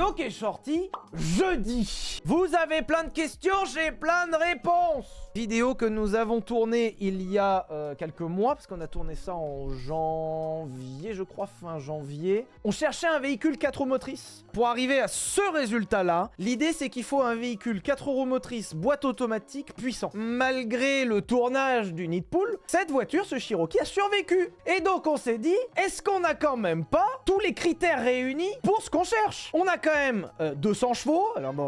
vidéo qui est sortie jeudi. Vous avez plein de questions, j'ai plein de réponses. Vidéo que nous avons tournée il y a quelques mois, parce qu'on a tourné ça en janvier, je crois, fin janvier. On cherchait un véhicule 4 roues motrices. Pour arriver à ce résultat-là, l'idée c'est qu'il faut un véhicule 4 roues motrices, boîte automatique, puissant. Malgré le tournage du Nid Pool, cette voiture, ce Cherokee, a survécu. Et donc on s'est dit, est-ce qu'on a quand même pas tous les critères réunis pour ce qu'on cherche? On a quand même 200 chevaux, alors bon...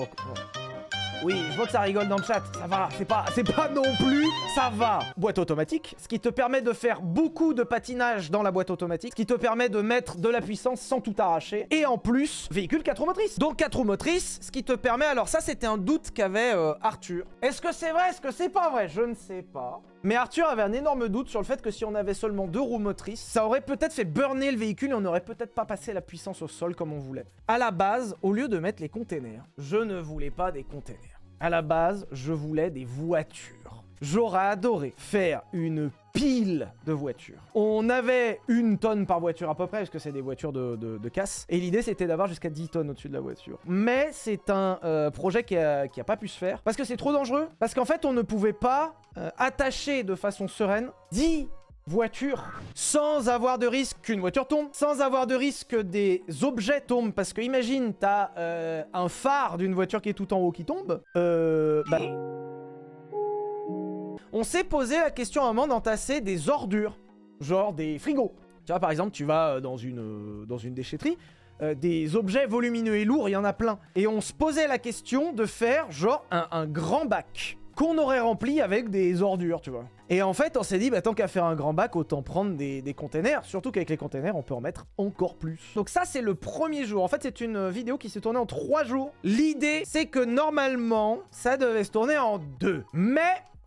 Oui, je vois que ça rigole dans le chat, ça va, c'est pas non plus, ça va. Boîte automatique, ce qui te permet de faire beaucoup de patinage dans la boîte automatique, ce qui te permet de mettre de la puissance sans tout arracher. Et en plus, véhicule 4 roues motrices. Donc 4 roues motrices, ce qui te permet... Alors ça, c'était un doute qu'avait Arthur. Est-ce que c'est vrai? Est-ce que c'est pas vrai? Je ne sais pas. Mais Arthur avait un énorme doute sur le fait que si on avait seulement 2 roues motrices, ça aurait peut-être fait burner le véhicule et on n'aurait peut-être pas passé la puissance au sol comme on voulait. À la base, au lieu de mettre les containers, je ne voulais pas des containers. À la base, je voulais des voitures. J'aurais adoré faire une pile de voitures. On avait 1 tonne par voiture à peu près, parce que c'est des voitures de casse. Et l'idée, c'était d'avoir jusqu'à 10 tonnes au-dessus de la voiture. Mais c'est un projet qui a pas pu se faire, parce que c'est trop dangereux. Parce qu'en fait, on ne pouvait pas attacher de façon sereine 10 voiture sans avoir de risque qu'une voiture tombe, sans avoir de risque que des objets tombent, parce que imagine t'as un phare d'une voiture qui est tout en haut qui tombe, on s'est posé la question à un moment d'entasser des ordures, genre des frigos. Tu vois, par exemple, tu vas dans une déchetterie, des objets volumineux et lourds, il y en a plein. Et on se posait la question de faire genre un grand bac qu'on aurait rempli avec des ordures, tu vois. Et en fait, on s'est dit, bah, tant qu'à faire un grand bac, autant prendre des containers. Surtout qu'avec les containers, on peut en mettre encore plus. Donc ça, c'est le premier jour. En fait, c'est une vidéo qui s'est tournée en 3 jours. L'idée, c'est que normalement, ça devait se tourner en 2. Mais...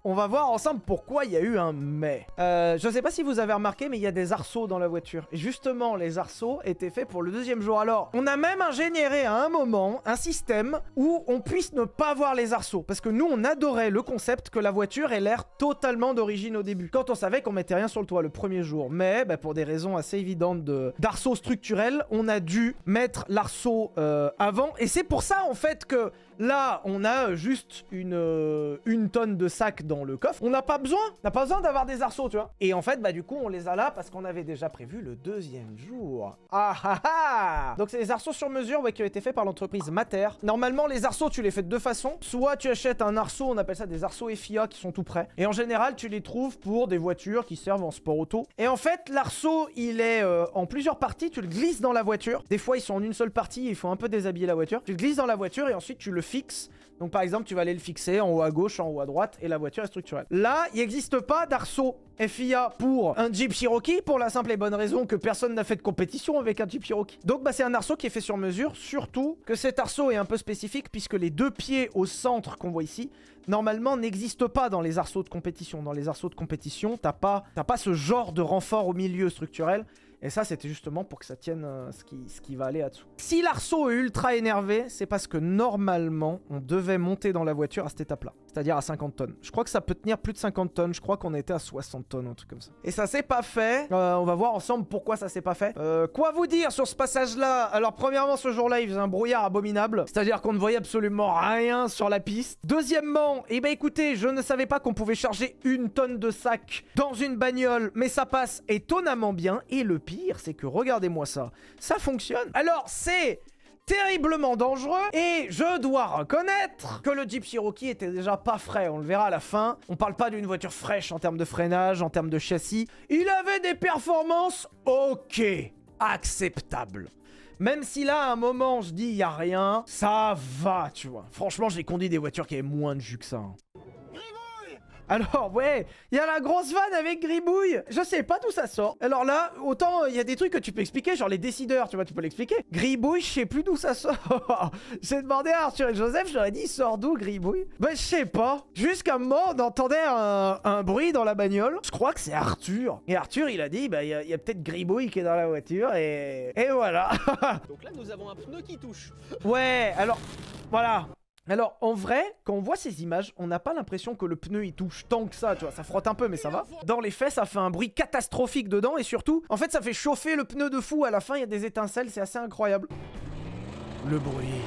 on va voir ensemble pourquoi il y a eu un mais. Je sais pas si vous avez remarqué, mais il y a des arceaux dans la voiture. Et justement, les arceaux étaient faits pour le 2e jour. Alors, on a même ingénieré à un moment un système où on puisse ne pas voir les arceaux. Parce que nous, on adorait le concept que la voiture ait l'air totalement d'origine au début. Quand on savait qu'on mettait rien sur le toit le premier jour. Mais bah, pour des raisons assez évidentes d'arceaux structurels, on a dû mettre l'arceau avant. Et c'est pour ça, en fait, que... là, on a juste une tonne de sacs dans le coffre. On n'a pas besoin d'avoir des arceaux, tu vois. Et en fait, bah du coup, on les a là parce qu'on avait déjà prévu le 2e jour. Ah ah ah! Donc c'est des arceaux sur mesure, ouais, qui ont été faits par l'entreprise Mater. Normalement, les arceaux, tu les fais de 2 façons. Soit tu achètes un arceau, on appelle ça des arceaux FIA qui sont tout prêts. Et en général, tu les trouves pour des voitures qui servent en sport auto. Et en fait, l'arceau, il est en plusieurs parties. Tu le glisses dans la voiture. Des fois, ils sont en une seule partie. Il faut un peu déshabiller la voiture. Tu le glisses dans la voiture et ensuite, tu le fixe. Donc par exemple, tu vas aller le fixer en haut à gauche, en haut à droite, et la voiture est structurelle. Là, il n'existe pas d'arceau FIA pour un Jeep Cherokee, pour la simple et bonne raison que personne n'a fait de compétition avec un Jeep Cherokee. Donc bah, c'est un arceau qui est fait sur mesure, surtout que cet arceau est un peu spécifique, puisque les 2 pieds au centre qu'on voit ici, normalement n'existent pas dans les arceaux de compétition. Dans les arceaux de compétition, t'as pas ce genre de renfort au milieu structurel. Et ça, c'était justement pour que ça tienne ce qui va aller là-dessous. Si l'arceau est ultra énervé, c'est parce que normalement, on devait monter dans la voiture à cette étape-là. C'est-à-dire à 50 tonnes. Je crois que ça peut tenir plus de 50 tonnes. Je crois qu'on était à 60 tonnes, un truc comme ça. Et ça s'est pas fait. On va voir ensemble pourquoi ça s'est pas fait. Quoi vous dire sur ce passage-là? Alors, premièrement, ce jour-là, il faisait un brouillard abominable. C'est-à-dire qu'on ne voyait absolument rien sur la piste. Deuxièmement, eh ben écoutez, je ne savais pas qu'on pouvait charger 1 tonne de sac dans une bagnole. Mais ça passe étonnamment bien. Et le pire, c'est que regardez-moi ça. Ça fonctionne. Alors, c'est... terriblement dangereux, et je dois reconnaître que le Jeep Cherokee était déjà pas frais, on le verra à la fin. On parle pas d'une voiture fraîche en termes de freinage, en termes de châssis. Il avait des performances ok, acceptables. Même si là, à un moment, je dis, il y a rien, ça va, tu vois. Franchement, j'ai conduit des voitures qui avaient moins de jus que ça. Hein. Alors, ouais, il y a la grosse vanne avec Gribouille. Je sais pas d'où ça sort. Alors là, autant il y a des trucs que tu peux expliquer, genre les décideurs, tu vois, tu peux l'expliquer. Gribouille, je sais plus d'où ça sort. J'ai demandé à Arthur et Joseph, je leur ai dit, il sort d'où Gribouille? Ben, je sais pas. Jusqu'à un moment, on entendait un bruit dans la bagnole. Je crois que c'est Arthur. Et Arthur, il a dit, bah, il y a peut-être Gribouille qui est dans la voiture, et voilà. Donc là, nous avons un pneu qui touche. Ouais, alors, voilà. Alors, en vrai, quand on voit ces images, on n'a pas l'impression que le pneu, il touche tant que ça, tu vois. Ça frotte un peu, mais ça va. Dans les faits, ça fait un bruit catastrophique dedans. Et surtout, en fait, ça fait chauffer le pneu de fou. À la fin, il y a des étincelles. C'est assez incroyable. le bruit.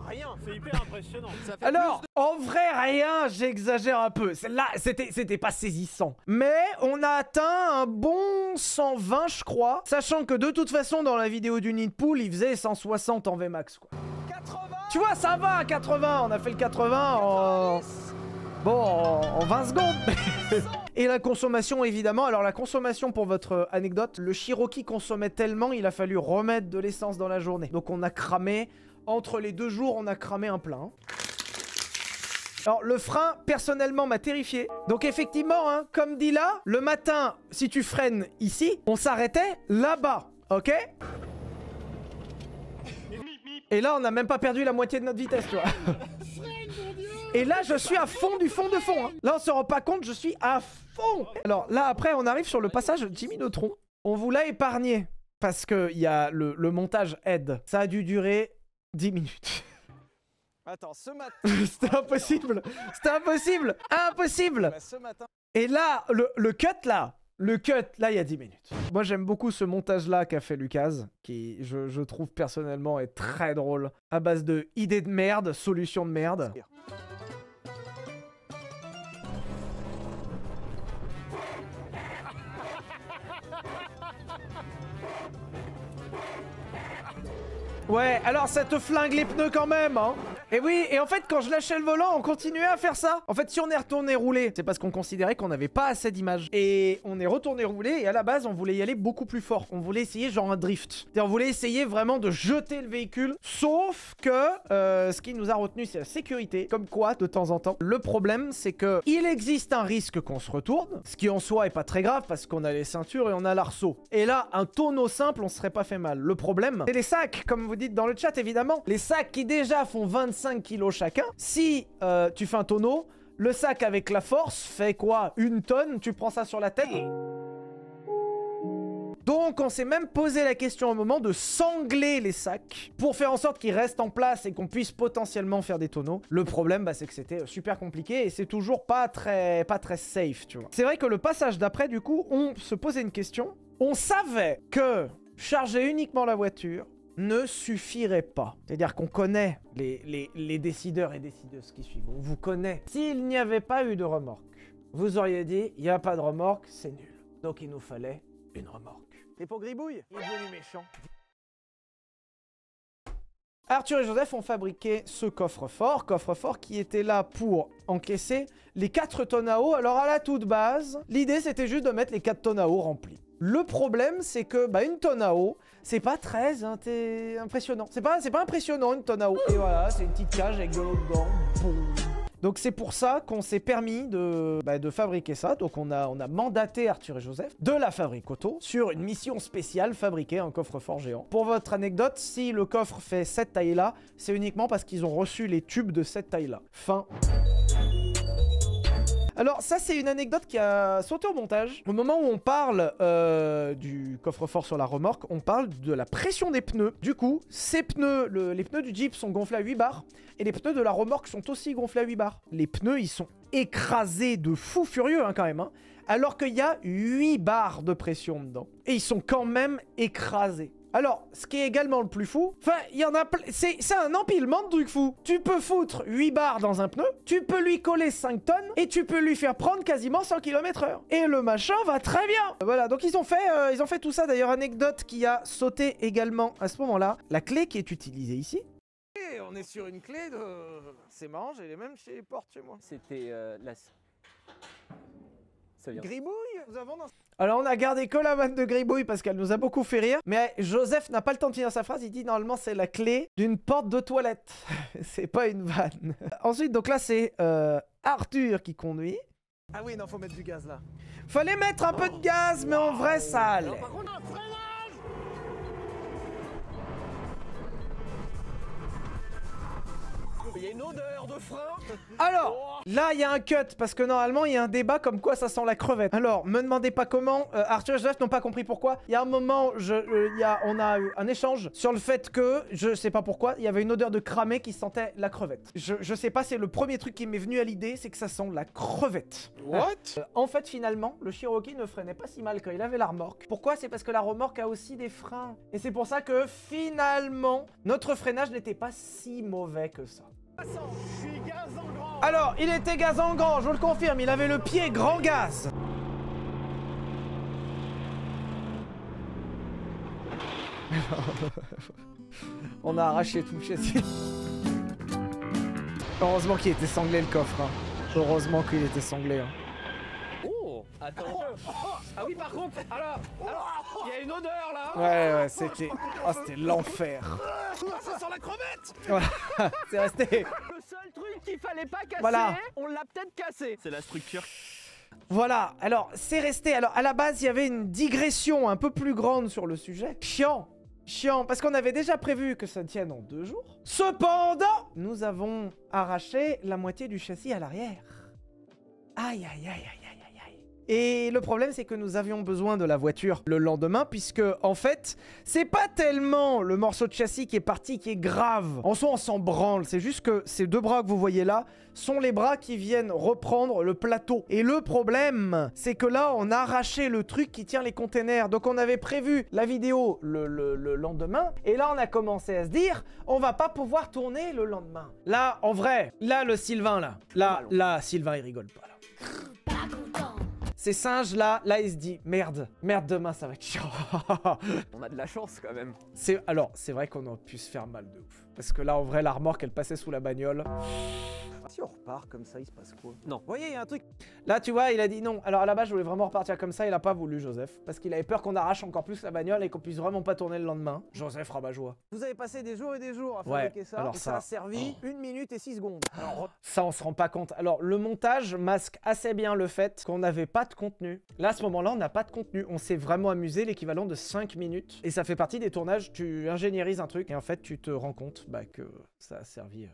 Rien, c'est hyper impressionnant. Ça fait Alors, en vrai, rien, j'exagère un peu. Celle-là, c'était pas saisissant. Mais on a atteint un bon 120, je crois. Sachant que de toute façon, dans la vidéo du Nidpool, il faisait 160 en VMAX, quoi. 80. Tu vois, ça va à 80. On a fait le 80 en... Bon, en 20 secondes. Et la consommation, évidemment. Alors, la consommation, pour votre anecdote, le Cherokee consommait tellement, il a fallu remettre de l'essence dans la journée. Donc, on a cramé... Entre les 2 jours, on a cramé un plein. Alors, le frein, personnellement, m'a terrifié. Donc, effectivement, hein, comme dit là, le matin, si tu freines ici, on s'arrêtait là-bas, ok? Et là, on n'a même pas perdu la moitié de notre vitesse, tu vois. Et là, je suis à fond du fond de fond. Hein. Là, on se rend pas compte, je suis à fond. Alors, là, après, on arrive sur le passage de Jimmy Neutron. On vous l'a épargné. Parce qu'il y a le montage aide. Ça a dû durer 10 minutes. Attends, ce matin. C'était impossible. C'était impossible. Impossible. Bah, ce matin. Et là, le cut là. Le cut, là, il y a 10 minutes. Moi, j'aime beaucoup ce montage-là qu'a fait Lucas, qui, je trouve personnellement, est très drôle. À base de idées de merde, solutions de merde. Ouais, alors ça te flingue les pneus quand même, hein. Et oui, et en fait, quand je lâchais le volant, on continuait à faire ça. En fait, si on est retourné rouler, c'est parce qu'on considérait qu'on n'avait pas assez d'images. Et on est retourné rouler, et à la base, on voulait y aller beaucoup plus fort. On voulait essayer genre un drift. C'est-à-dire, on voulait essayer vraiment de jeter le véhicule. Sauf que ce qui nous a retenu, c'est la sécurité. Comme quoi, de temps en temps. Le problème, c'est que il existe un risque qu'on se retourne. Ce qui en soi est pas très grave, parce qu'on a les ceintures et on a l'arceau. Et là, un tonneau simple, on serait pas fait mal. Le problème, c'est les sacs, comme vous dites dans le chat, évidemment. Les sacs qui déjà font 25 kilos chacun. Si tu fais un tonneau, le sac avec la force fait quoi? 1 tonne, tu prends ça sur la tête. Donc on s'est même posé la question à un moment de sangler les sacs pour faire en sorte qu'ils restent en place et qu'on puisse potentiellement faire des tonneaux. Le problème, bah, c'est que c'était super compliqué et c'est toujours pas très safe, tu vois. C'est vrai que le passage d'après, du coup, on se posait une question. On savait que charger uniquement la voiture ne suffirait pas. C'est-à-dire qu'on connaît les décideurs et décideuses qui suivent. On vous connaît. S'il n'y avait pas eu de remorque, vous auriez dit, il n'y a pas de remorque, c'est nul. Donc il nous fallait une remorque. Et pour Gribouille, Il est devenu méchant. Arthur et Joseph ont fabriqué ce coffre-fort qui était là pour encaisser les 4 tonnes à eau. Alors à la toute base, l'idée c'était juste de mettre les 4 tonnes à eau remplies. Le problème, c'est que bah, 1 tonne à eau, c'est pas très impressionnant. C'est pas impressionnant 1 tonne à eau. Et voilà, c'est une petite cage avec de l'eau dedans. Boum. Donc c'est pour ça qu'on s'est permis de fabriquer ça. Donc on a mandaté Arthur et Joseph de la Fabrique Auto sur une mission spéciale, fabriquer un coffre-fort géant. Pour votre anecdote, si le coffre fait cette taille-là, c'est uniquement parce qu'ils ont reçu les tubes de cette taille-là. Fin. Alors ça c'est une anecdote qui a sauté au montage. Au moment où on parle du coffre-fort sur la remorque, on parle de la pression des pneus. Du coup, ces pneus, les pneus du Jeep sont gonflés à 8 bars et les pneus de la remorque sont aussi gonflés à 8 bars. Les pneus ils sont écrasés de fou furieux hein, quand même. Hein, alors qu'il y a 8 bars de pression dedans. Et ils sont quand même écrasés. Alors, ce qui est également le plus fou, enfin, il y en a c'est un empilement de trucs fous. Tu peux foutre 8 barres dans un pneu, tu peux lui coller 5 tonnes, et tu peux lui faire prendre quasiment 100 km/h. Et le machin va très bien. Voilà, donc ils ont fait tout ça. D'ailleurs, anecdote qui a sauté également à ce moment-là, la clé qui est utilisée ici. Et on est sur une clé de... C'est marrant, j'ai les mêmes chez les portes chez moi. c'était la... Gribouille, nous avons dans... Alors on a gardé que la vanne de Gribouille parce qu'elle nous a beaucoup fait rire. Mais Joseph n'a pas le temps de finir sa phrase. Il dit normalement c'est la clé d'une porte de toilette. C'est pas une vanne. Ensuite donc là c'est Arthur qui conduit. Ah oui, non, faut mettre du gaz là. Fallait mettre un peu de gaz mais en vrai ça allait. Alors, par contre, un freinage. Il y a une odeur de frein. Alors, là, il y a un cut, parce que normalement, il y a un débat comme quoi ça sent la crevette. Alors, me demandez pas comment, Arthur et Joseph n'ont pas compris pourquoi. Il y a un moment, on a eu un échange sur le fait que, je sais pas pourquoi, il y avait une odeur de cramé qui sentait la crevette. Je sais pas, c'est le premier truc qui m'est venu à l'idée, c'est que ça sent la crevette. What? En fait, finalement, le Cherokee ne freinait pas si mal quand il avait la remorque. Pourquoi? C'est parce que la remorque a aussi des freins. Et c'est pour ça que, finalement, notre freinage n'était pas si mauvais que ça. Je suis gaz en grand. Alors, il était gaz en grand, je vous le confirme, il avait le pied grand gaz. On a arraché tout le châssis. Heureusement qu'il était sanglé le coffre. Hein. Heureusement qu'il était sanglé. Hein. Oh, attends. Ah oui, par contre, alors, il y a une odeur là. Ouais, c'était... Oh, c'était l'enfer. Ça sent la crevette. Voilà, c'est resté... Le seul truc qu'il fallait pas casser, Voilà. on l'a peut-être cassé. C'est la structure. Voilà, alors, c'est resté... Alors, à la base, il y avait une digression un peu plus grande sur le sujet. Chiant. Chiant, parce qu'on avait déjà prévu que ça tienne en 2 jours. Cependant, nous avons arraché la moitié du châssis à l'arrière. Aïe, aïe, aïe, aïe, aïe, aïe, aïe. Et le problème, c'est que nous avions besoin de la voiture le lendemain, puisque, en fait, c'est pas tellement le morceau de châssis qui est parti qui est grave. En soi, on s'en branle. C'est juste que ces 2 bras que vous voyez là sont les bras qui viennent reprendre le plateau. Et le problème, c'est que là, on a arraché le truc qui tient les containers. Donc, on avait prévu la vidéo le lendemain. Et là, on a commencé à se dire, on va pas pouvoir tourner le lendemain. Là, en vrai, là, le Sylvain, là, Sylvain, il rigole pas, là. Ces singes là, il se dit merde, demain ça va être chiant. On a de la chance quand même. Alors, c'est vrai qu'on aurait pu se faire mal de ouf. Parce que là, en vrai, la remorque, elle passait sous la bagnole. Si on repart comme ça, il se passe quoi? Non. Vous voyez, il y a un truc. Là, tu vois, il a dit non. Alors, à la base, je voulais vraiment repartir comme ça. Il a pas voulu, Joseph. Parce qu'il avait peur qu'on arrache encore plus la bagnole et qu'on puisse vraiment pas tourner le lendemain. Joseph rabat-joie. Vous avez passé des jours et des jours à Ouais, fabriquer ça. alors Et ça a servi 1 minute et 6 secondes. Alors, Ça, on se rend pas compte. Alors, le montage masque assez bien le fait qu'on n'avait pas de contenu. Là, à ce moment-là, on n'a pas de contenu. On s'est vraiment amusé, l'équivalent de 5 minutes. Et ça fait partie des tournages. Tu ingénierises un truc et en fait, tu te rends compte que ça a servi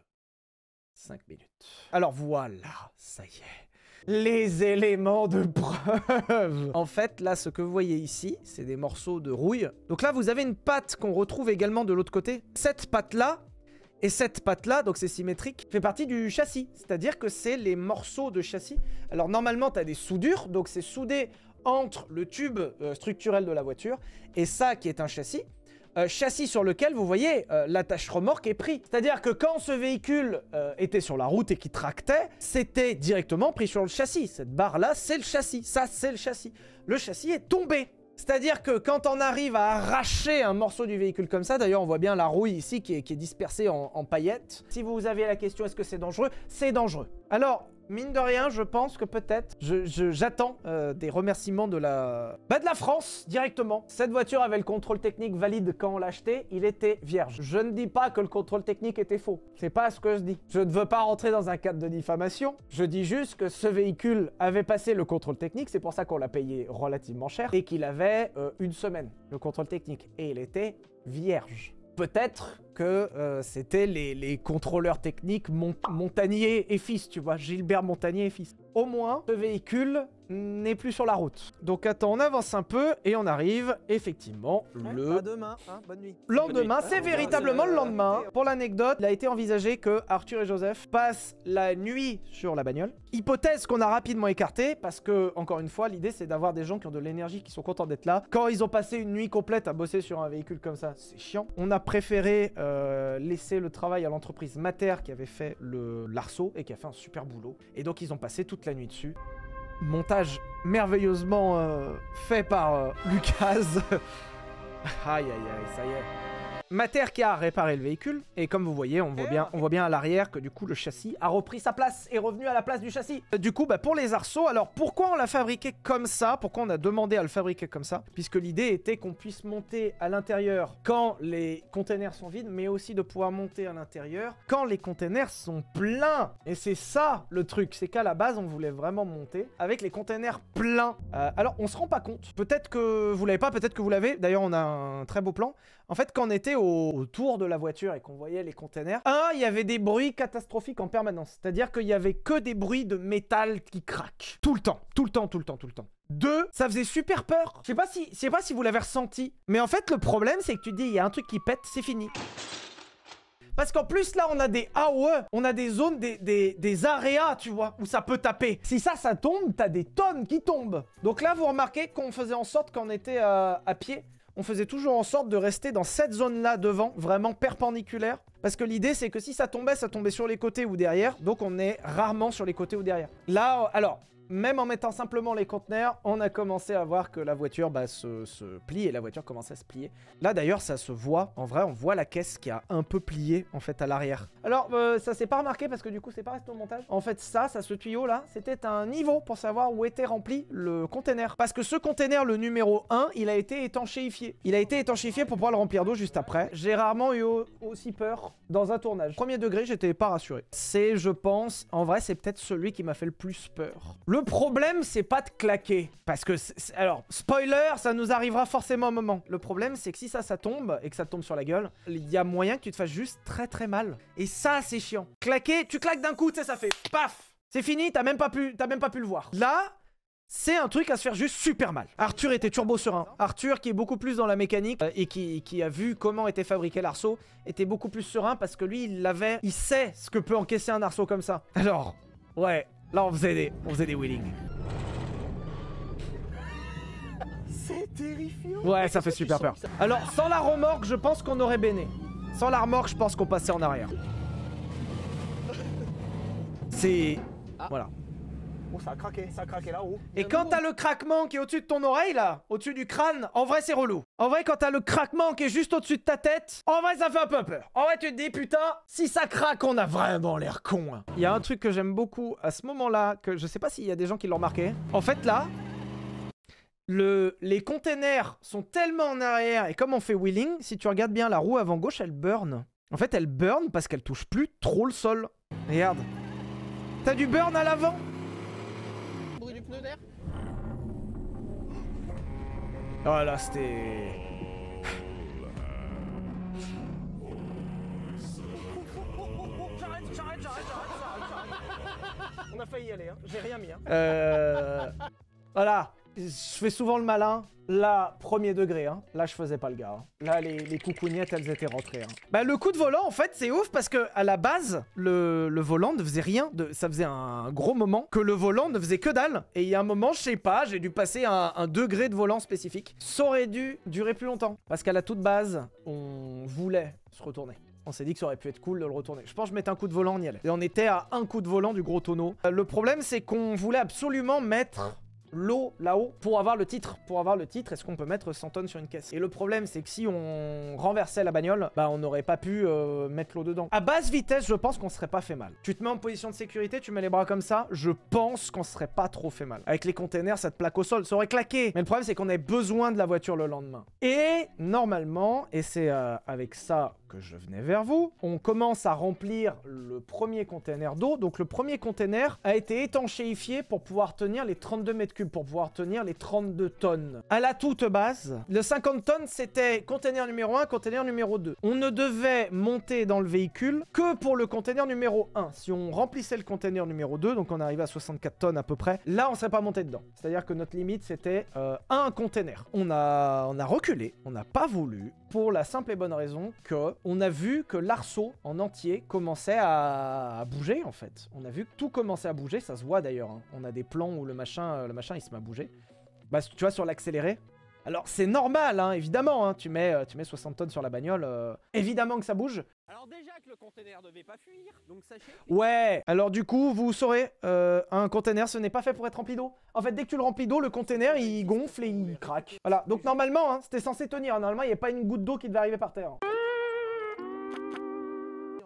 5 minutes. Alors voilà, ça y est. Les éléments de preuve. En fait, là, ce que vous voyez ici, c'est des morceaux de rouille. Donc là, vous avez une patte qu'on retrouve également de l'autre côté. Cette patte-là, et cette patte-là, donc c'est symétrique, fait partie du châssis. C'est-à-dire que c'est les morceaux de châssis. Alors normalement, tu as des soudures, donc c'est soudé entre le tube structurel de la voiture et ça qui est un châssis. Châssis sur lequel, vous voyez, l'attache remorque est pris. C'est-à-dire que quand ce véhicule était sur la route et qui tractait, c'était directement pris sur le châssis. Cette barre-là, c'est le châssis. Ça, c'est le châssis. Le châssis est tombé. C'est-à-dire que quand on arrive à arracher un morceau du véhicule comme ça, d'ailleurs on voit bien la rouille ici qui est dispersée en paillettes. Si vous avez la question est-ce que c'est dangereux, c'est dangereux. Alors, mine de rien, je pense que peut-être, j'attends des remerciements de la France directement. Cette voiture avait le contrôle technique valide quand on l'a acheté, il était vierge. Je ne dis pas que le contrôle technique était faux, c'est pas ce que je dis. Je ne veux pas rentrer dans un cadre de diffamation, je dis juste que ce véhicule avait passé le contrôle technique, c'est pour ça qu'on l'a payé relativement cher, et qu'il avait 1 semaine, le contrôle technique, et il était vierge. Peut-être que c'était les contrôleurs techniques Montagnier et fils, tu vois, Gilbert Montagnier et fils. Au moins, ce véhicule n'est plus sur la route. Donc attends, on avance un peu et on arrive effectivement à demain, hein, bonne nuit. lendemain. C'est véritablement le lendemain. ok. Pour l'anecdote, il a été envisagé que Arthur et Joseph passent la nuit sur la bagnole. Hypothèse qu'on a rapidement écartée parce que, encore une fois, l'idée c'est d'avoir des gens qui ont de l'énergie, qui sont contents d'être là. Quand ils ont passé une nuit complète à bosser sur un véhicule comme ça, c'est chiant. On a préféré laisser le travail à l'entreprise Mater qui avait fait l'arceau et qui a fait un super boulot. Et donc ils ont passé toute la nuit dessus. Montage merveilleusement fait par Lucas. Aïe aïe aïe, ça y est. Mater qui a réparé le véhicule, et comme vous voyez, on voit bien à l'arrière que du coup le châssis a repris sa place, est revenu à la place du châssis. Du coup, pour les arceaux, alors pourquoi on l'a fabriqué comme ça? Pourquoi on a demandé à le fabriquer comme ça? Puisque l'idée était qu'on puisse monter à l'intérieur quand les containers sont vides, mais aussi de pouvoir monter à l'intérieur quand les containers sont pleins. Et c'est ça le truc, c'est qu'à la base, on voulait vraiment monter avec les containers pleins. Alors, on se rend pas compte. Peut-être que vous l'avez pas, peut-être que vous l'avez. D'ailleurs, on a un très beau plan. En fait, quand on était autour de la voiture et qu'on voyait les containers, il y avait des bruits catastrophiques en permanence. C'est-à-dire qu'il y avait que des bruits de métal qui craquent. Tout le temps, tout le temps, tout le temps, tout le temps. 2, ça faisait super peur. Je sais pas si vous l'avez ressenti. Mais en fait, le problème, c'est que tu te dis, il y a un truc qui pète, c'est fini. Parce qu'en plus, là, on a des AOE. On a des zones, des aréas, tu vois, où ça peut taper. Si ça tombe, t'as des tonnes qui tombent. Donc là, vous remarquez qu'on faisait en sorte, quand on était à pied, on faisait toujours en sorte de rester dans cette zone-là devant, vraiment perpendiculaire. Parce que l'idée, c'est que si ça tombait sur les côtés ou derrière. Donc, on est rarement sur les côtés ou derrière. Là, alors... Même en mettant simplement les conteneurs, on a commencé à voir que la voiture se plie et la voiture commençait à se plier. Là d'ailleurs ça se voit, en vrai on voit la caisse qui a un peu plié en fait à l'arrière. Alors ça s'est pas remarqué parce que du coup c'est pas resté au montage. En fait ce tuyau là, c'était un niveau pour savoir où était rempli le conteneur. Parce que ce conteneur, le numéro 1, il a été étanchéifié. Il a été étanchéifié pour pouvoir le remplir d'eau juste après. J'ai rarement eu aussi peur dans un tournage. Premier degré, j'étais pas rassuré. C'est, je pense, en vrai c'est peut-être celui qui m'a fait le plus peur. Le problème, c'est pas de claquer. Parce que, alors, spoiler, ça nous arrivera forcément un moment. Le problème, c'est que si ça tombe, et que ça te tombe sur la gueule, il y a moyen que tu te fasses juste très très mal. Et ça, c'est chiant. Claquer, tu claques d'un coup, tu sais, ça fait paf. C'est fini, t'as même pas pu le voir. Là, c'est un truc à se faire juste super mal. Arthur était turbo serein. Arthur, qui est beaucoup plus dans la mécanique et qui a vu comment était fabriqué l'arceau, était beaucoup plus serein parce que lui, il sait ce que peut encaisser un arceau comme ça. Alors, ouais... Là, on faisait des wheelings. C'est terrifiant. Ouais, ça fait super peur. Alors, sans la remorque, je pense qu'on aurait béné. Sans la remorque, je pense qu'on passait en arrière. C'est... Voilà. Oh, ça a craqué là-haut. Et quand t'as le craquement qui est au-dessus de ton oreille, là, au-dessus du crâne, en vrai, c'est relou. En vrai, quand t'as le craquement qui est juste au-dessus de ta tête, en vrai, ça fait un peu peur. En vrai, tu te dis, putain, si ça craque, on a vraiment l'air con. Hein. Il y a un truc que j'aime beaucoup à ce moment-là, que je sais pas s'il y a des gens qui l'ont remarqué. En fait, là, les containers sont tellement en arrière, et comme on fait wheeling, si tu regardes bien, la roue avant gauche, elle burn. En fait, elle burn parce qu'elle touche plus trop le sol. Regarde. T'as du burn à l'avant. Bruit du pneu d'air. Oh là, c'était... J'arrête. On a failli y aller, hein. J'ai rien mis, hein. Voilà. Je fais souvent le malin. Là, premier degré, hein. Là, je faisais pas le gars. Hein. Là, les coucougnettes, elles étaient rentrées. Hein. Bah, le coup de volant, en fait, c'est ouf parce que à la base, le volant ne faisait rien. Ça faisait un gros moment que le volant ne faisait que dalle. Et il y a un moment, je sais pas, j'ai dû passer un degré de volant spécifique. Ça aurait dû durer plus longtemps. Parce qu'à la toute base, on voulait se retourner. On s'est dit que ça aurait pu être cool de le retourner. Je pense que je mettais un coup de volant, on y allait. Et on était à un coup de volant du gros tonneau. Le problème, c'est qu'on voulait absolument mettre... l'eau là-haut pour avoir le titre. Pour avoir le titre, est-ce qu'on peut mettre 100 tonnes sur une caisse? Et le problème, c'est que si on renversait la bagnole, bah on n'aurait pas pu mettre l'eau dedans. À basse vitesse, je pense qu'on serait pas fait mal. Tu te mets en position de sécurité, tu mets les bras comme ça, je pense qu'on serait pas trop fait mal. Avec les containers, ça te plaque au sol, ça aurait claqué. Mais le problème, c'est qu'on avait besoin de la voiture le lendemain. Et normalement, et c'est avec ça que je venais vers vous, on commence à remplir le premier container d'eau. Donc le premier container a été étanchéifié pour pouvoir tenir les 32 mètres cubes, pour pouvoir tenir les 32 tonnes. À la toute base, le 50 tonnes, c'était container numéro 1, container numéro 2. On ne devait monter dans le véhicule que pour le container numéro 1. Si on remplissait le container numéro 2, donc on arrivait à 64 tonnes à peu près, là on serait pas monté dedans. C'est-à-dire que notre limite c'était un container. On a reculé, on n'a pas voulu, pour la simple et bonne raison que on a vu que l'arceau en entier commençait à bouger en fait. On a vu que tout commençait à bouger, ça se voit d'ailleurs. Hein. On a des plans où le machin il se met à bouger. Bah tu vois sur l'accéléré. Alors c'est normal hein, évidemment, hein. Tu mets 60 tonnes sur la bagnole, évidemment que ça bouge. Alors déjà que le container devait pas fuir, donc sachez... Ouais, alors du coup, vous saurez, un container, ce n'est pas fait pour être rempli d'eau. En fait, dès que tu le remplis d'eau, le container, il gonfle et il craque. Voilà, donc normalement, hein, c'était censé tenir. Normalement, il n'y a pas une goutte d'eau qui devait arriver par terre.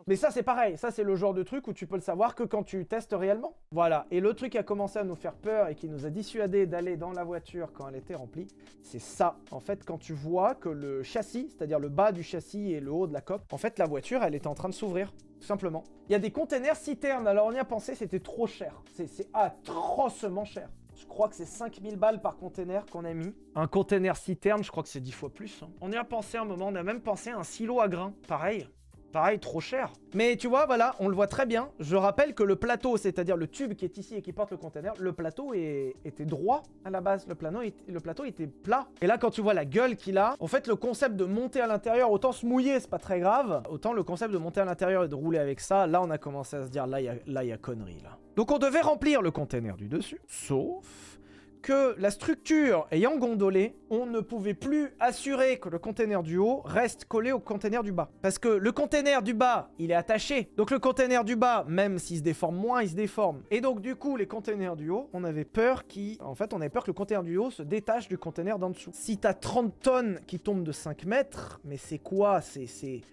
Mais ça, c'est pareil. Ça, c'est le genre de truc où tu peux le savoir que quand tu testes réellement. Voilà. Et le truc qui a commencé à nous faire peur et qui nous a dissuadé d'aller dans la voiture quand elle était remplie, c'est ça. En fait, quand tu vois que le châssis, c'est-à-dire le bas du châssis et le haut de la coque, en fait, la voiture, elle était en train de s'ouvrir. Tout simplement. Il y a des containers citernes. Alors, on y a pensé, c'était trop cher. C'est atrocement cher. Je crois que c'est 5000 balles par container qu'on a mis. Un container citerne, je crois que c'est 10 fois plus. Hein. On y a pensé un moment, on a même pensé à un silo à grains. Pareil. Pareil, trop cher. Mais tu vois, voilà, on le voit très bien. Je rappelle que le plateau, c'est-à-dire le tube qui est ici et qui porte le container, le plateau était droit à la base. Le plateau était plat. Et là, quand tu vois la gueule qu'il a, en fait, le concept de monter à l'intérieur, autant se mouiller, c'est pas très grave. Autant le concept de monter à l'intérieur et de rouler avec ça, là, on a commencé à se dire, là, il y a connerie, là. Donc, on devait remplir le container du dessus. Sauf que la structure ayant gondolé, on ne pouvait plus assurer que le container du haut reste collé au container du bas. Parce que le container du bas, il est attaché. Donc le container du bas, même s'il se déforme moins, il se déforme. Et donc du coup, les containers du haut, on avait peur que le container du haut se détache du container d'en dessous. Si t'as 30 tonnes qui tombent de 5 mètres, mais c'est quoi? C'est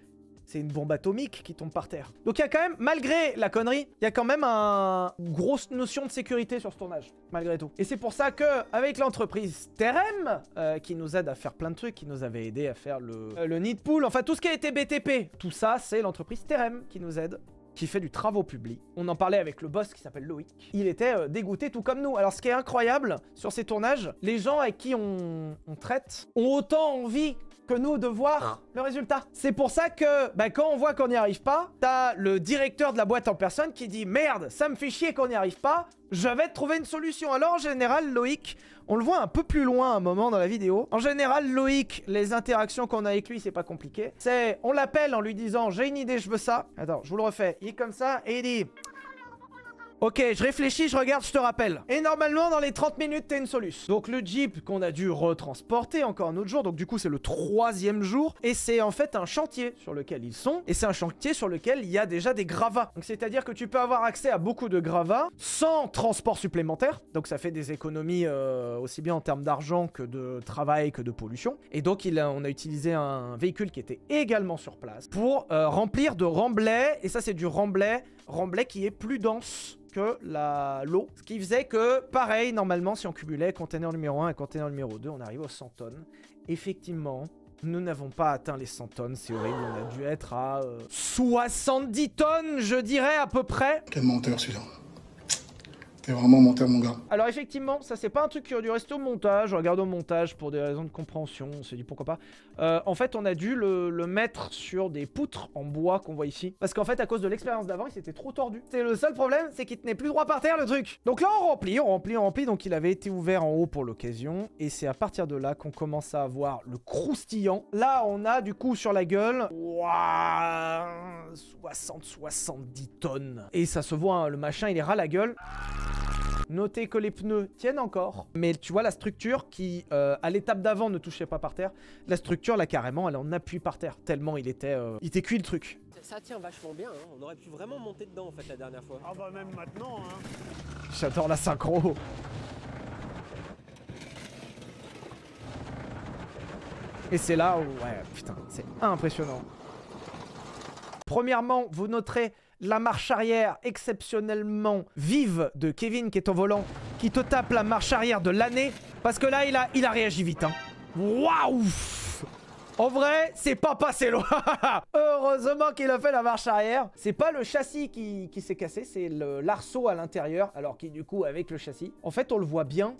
une bombe atomique qui tombe par terre. Donc il y a quand même, malgré la connerie, il y a quand même une grosse notion de sécurité sur ce tournage, malgré tout. Et c'est pour ça que, avec l'entreprise Terem, qui nous aide à faire plein de trucs, qui nous avait aidé à faire le nid pool, enfin tout ce qui a été BTP, tout ça, c'est l'entreprise Terem qui nous aide, qui fait du travaux publics. On en parlait avec le boss qui s'appelle Loïc. Il était dégoûté tout comme nous. Alors ce qui est incroyable sur ces tournages, les gens avec qui on traite ont autant envie que nous de voir le résultat. C'est pour ça que quand on voit qu'on n'y arrive pas, t'as le directeur de la boîte en personne qui dit « Merde, ça me fait chier qu'on n'y arrive pas, je vais te trouver une solution. » Alors en général, Loïc, on le voit un peu plus loin à un moment dans la vidéo. En général, Loïc, les interactions qu'on a avec lui, c'est pas compliqué. C'est, on l'appelle en lui disant « J'ai une idée, je veux ça. » Attends, je vous le refais. Il est comme ça et il dit « Ok, je réfléchis, je regarde, je te rappelle. » Et normalement, dans les 30 minutes, t'as une solution. Donc le Jeep qu'on a dû retransporter encore un autre jour. Donc du coup, c'est le 3e jour. Et c'est en fait un chantier sur lequel ils sont. Et c'est un chantier sur lequel il y a déjà des gravats. Donc c'est-à-dire que tu peux avoir accès à beaucoup de gravats sans transport supplémentaire. Donc ça fait des économies aussi bien en termes d'argent que de travail que de pollution. Et donc on a utilisé un véhicule qui était également sur place pour remplir de remblai. Et ça, c'est du remblai qui est plus dense que l'eau. Ce qui faisait que, pareil, normalement, si on cumulait container numéro 1 et container numéro 2, on arrive aux 100 tonnes. Effectivement, nous n'avons pas atteint les 100 tonnes. C'est horrible, on a dû être à 70 tonnes, je dirais, à peu près. Quel menteur, celui-là. T'es vraiment menteur, mon gars. Alors effectivement, ça c'est pas un truc qui aurait dû rester au montage. On regarde au montage pour des raisons de compréhension. On s'est dit pourquoi pas. En fait, on a dû le mettre sur des poutres en bois qu'on voit ici. Parce qu'en fait, à cause de l'expérience d'avant, il s'était trop tordu. C'est le seul problème, c'est qu'il tenait plus droit par terre le truc. Donc là, on remplit. Donc il avait été ouvert en haut pour l'occasion. Et c'est à partir de là qu'on commence à avoir le croustillant. Là, on a du coup sur la gueule, 60-70 tonnes. Et ça se voit, hein, le machin, il est ras la gueule. Notez que les pneus tiennent encore, mais tu vois la structure qui, à l'étape d'avant, ne touchait pas par terre. La structure, là, carrément, elle en appuie par terre, tellement il était cuit le truc. Ça tient vachement bien, hein. On aurait pu vraiment monter dedans, en fait, la dernière fois. Ah bah même maintenant, hein. J'adore la synchro. Et c'est là où, ouais, putain, c'est impressionnant. Premièrement, vous noterez la marche arrière exceptionnellement vive de Kevin qui est au volant, qui te tape la marche arrière de l'année, parce que là, il a réagi vite, hein. Waouh! En vrai, c'est pas passé loin. Heureusement qu'il a fait la marche arrière. C'est pas le châssis qui s'est cassé, c'est l'arceau à l'intérieur, alors qui du coup, avec le châssis, en fait, on le voit bien.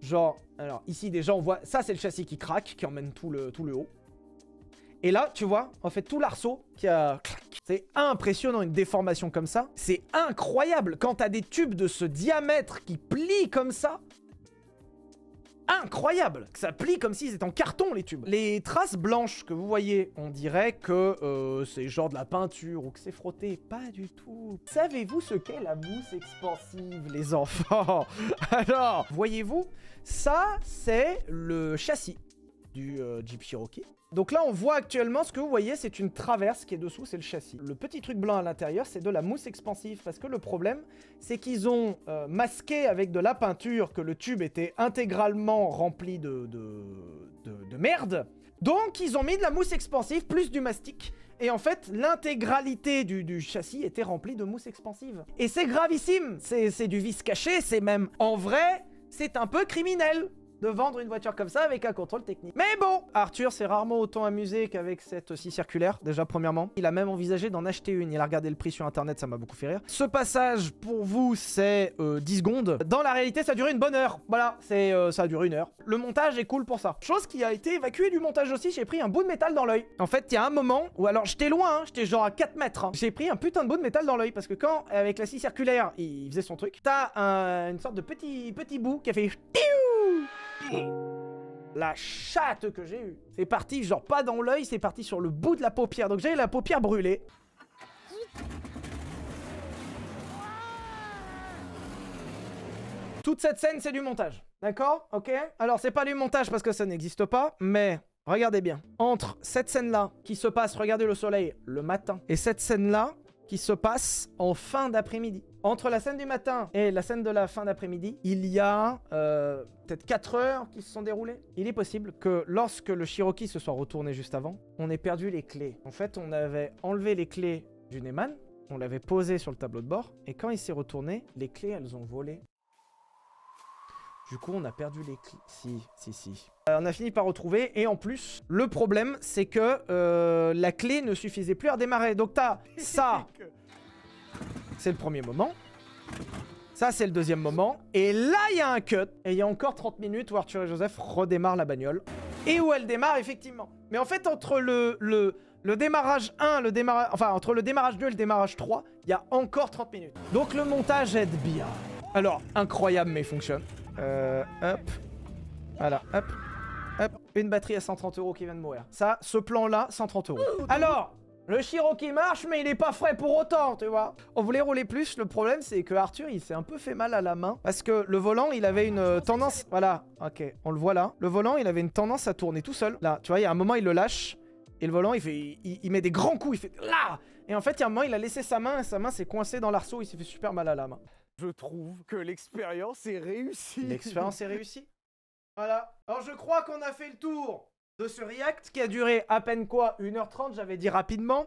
Genre, alors ici déjà, on voit, ça c'est le châssis qui craque, qui emmène tout le haut. Et là, tu vois, en fait, tout l'arceau qui a... C'est impressionnant, une déformation comme ça. C'est incroyable quand t'as des tubes de ce diamètre qui plient comme ça. Incroyable! Ça plie comme s'ils étaient en carton, les tubes. Les traces blanches que vous voyez, on dirait que c'est genre de la peinture ou que c'est frotté. Pas du tout. Savez-vous ce qu'est la mousse expansive, les enfants? Alors, voyez-vous, ça, c'est le châssis du Jeep Cherokee. Donc là, on voit actuellement, ce que vous voyez, c'est une traverse qui est dessous, c'est le châssis. Le petit truc blanc à l'intérieur, c'est de la mousse expansive. Parce que le problème, c'est qu'ils ont masqué avec de la peinture que le tube était intégralement rempli de merde. Donc, ils ont mis de la mousse expansive plus du mastic. Et en fait, l'intégralité du châssis était remplie de mousse expansive. Et c'est gravissime. C'est du vice caché, c'est même... En vrai, c'est un peu criminel. de vendre une voiture comme ça avec un contrôle technique. Mais bon, Arthur s'est rarement autant amusé qu'avec cette scie circulaire, déjà premièrement. Il a même envisagé d'en acheter une, il a regardé le prix sur internet, ça m'a beaucoup fait rire. Ce passage, pour vous, c'est 10 secondes. Dans la réalité, ça a duré une bonne heure. Voilà, ça a duré une heure. Le montage est cool pour ça. Chose qui a été évacuée du montage aussi, j'ai pris un bout de métal dans l'œil. En fait, il y a un moment où, alors j'étais loin, hein, j'étais genre à 4 mètres. Hein. J'ai pris un putain de bout de métal dans l'œil parce que quand, avec la scie circulaire, il faisait son truc, t'as une sorte de petit bout qui a fait... La chatte que j'ai eue. C'est parti, genre pas dans l'œil, c'est parti sur le bout de la paupière. Donc j'ai la paupière brûlée. Toute cette scène, c'est du montage. D'accord? Ok? Alors, c'est pas du montage parce que ça n'existe pas, mais regardez bien. Entre cette scène-là, qui se passe, regardez le soleil, le matin, et cette scène-là, qui se passe en fin d'après-midi. Entre la scène du matin et la scène de la fin d'après-midi, il y a peut-être 4 heures qui se sont déroulées. Il est possible que lorsque le Cherokee se soit retourné juste avant, on ait perdu les clés. En fait, on avait enlevé les clés du Neyman, on l'avait posé sur le tableau de bord, et quand il s'est retourné, les clés, elles ont volé. Du coup, on a perdu les clés. Si. On a fini par retrouver. Et en plus, le problème, c'est que la clé ne suffisait plus à redémarrer. Donc, t'as ça. C'est le premier moment. Ça, c'est le deuxième moment. Et là, il y a un cut. Et il y a encore 30 minutes où Arthur et Joseph redémarrent la bagnole. Et où elle démarre, effectivement. Mais en fait, entre le démarrage 1, entre le démarrage 2 et le démarrage 3, il y a encore 30 minutes. Donc, le montage aide bien. Alors, incroyable, mais il fonctionne. Hop. Voilà, hop. Une batterie à 130 € qui vient de mourir. Ça, ce plan-là, 130 €. Alors, le Cherokee marche, mais il est pas frais pour autant, tu vois. On voulait rouler plus. Le problème, c'est que Arthur, il s'est un peu fait mal à la main. Parce que le volant, il avait une tendance... Voilà, ok, on le voit là. Le volant, il avait une tendance à tourner tout seul. Là, tu vois, il y a un moment, il le lâche. Et le volant, il met des grands coups. Il fait là. Et en fait, il y a un moment, il a laissé sa main. Et sa main s'est coincée dans l'arceau. Il s'est fait super mal à la main. Je trouve que l'expérience est réussie. L'expérience est réussie. Voilà. Alors je crois qu'on a fait le tour de ce react qui a duré à peine quoi 1h30, j'avais dit rapidement.